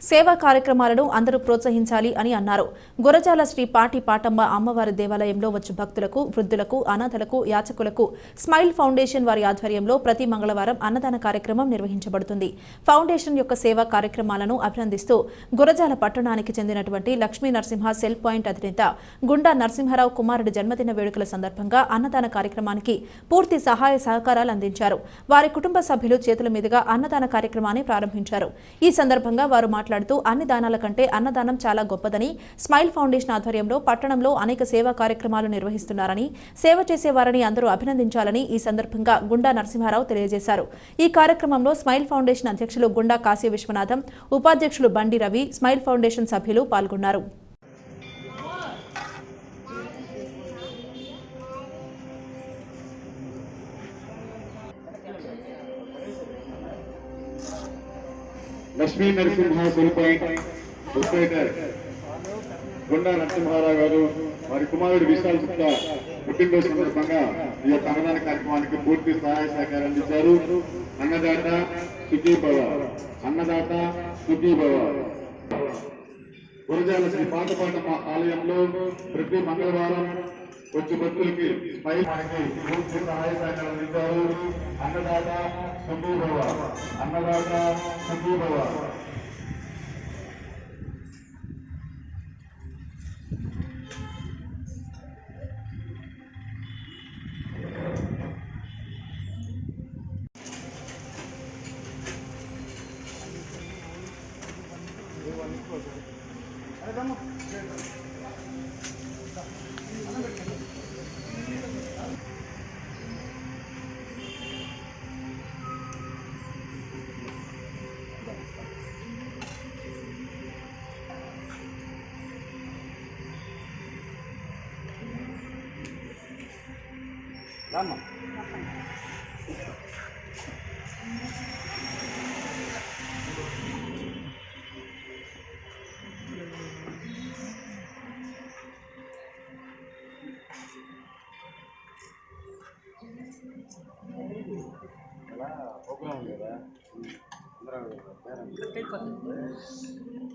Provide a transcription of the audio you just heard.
సేవా కార్యక్రమాలను అందరూ ప్రోత్సహించాలి అని అన్నారు. గురజాల శ్రీ పాటి పాటమ్మ అమ్మవారి దేవాలయంలో వచ్చే భక్తులకు, వృద్ధులకు, అనాథలకు, యాచకులకు స్మైల్ ఫౌండేషన్ వారి ఆధ్వర్యంలో ప్రతి మంగళవారం అన్నదాన కార్యక్రమం నిర్వహించబడుతుంది. ఫౌండేషన్ యొక్క సేవా కార్యక్రమాలను అభినందిస్తూ గురజాల పట్టణానికి చెందినటువంటి లక్ష్మీ నరసింహ సెల్ పాయింట్ అధినేత గుండా నరసింహారావు కుమారుడి జన్మదిన వేడుకల సందర్భంగా అన్నదాన కార్యక్రమానికి పూర్తి సహాయ సహకారాలు అందించారు. వారి కుటుంబ సభ్యులు చేతుల మీదుగా అన్నదాన కార్యక్రమాన్ని ప్రారంభించారు. ఈ సందర్భంగా వారు మాట్లాడుతూ అన్ని దానాల కంటే అన్నదానం చాలా గొప్పదని, స్మైల్ ఫౌండేషన్ ఆధ్వర్యంలో పట్టణంలో అనేక సేవా కార్యక్రమాలు నిర్వహిస్తున్నారని, సేవ చేసే వారిని అందరూ అభినందించాలని ఈ సందర్భంగా గుండా నరసింహారావు తెలియజేశారు. ఈ కార్యక్రమంలో స్మైల్ ఫౌండేషన్ అధ్యక్షులు గుండా కాశీ విశ్వనాథం, ఉపాధ్యక్షులు బండి రవి, స్మైల్ ఫౌండేషన్ సభ్యులు పాల్గొన్నారు. Lakshmi Narasimha cell point proprietor గుండా నరసింహారావు గారు వారి కుమారుడు విశాల్ గుప్తా పుట్టినరోజు సందర్భంగా ఈ యొక్క అన్నదాన కార్యక్రమానికి పూర్తి సహాయ సహకారం అందించారు. అన్నదాత సుఖీభవ, అన్నదాత సుఖీభవ. గురజాల శ్రీ పాటపాటమ్మ ఆలయంలో ప్రతి మంగళవారం వచ్చే భక్తులకి మనకి పూర్తి సహాయ సహకారం అందించారు. అన్నదాత సుఖీభవ, అన్నదాత సుఖీభవ. Lama. Program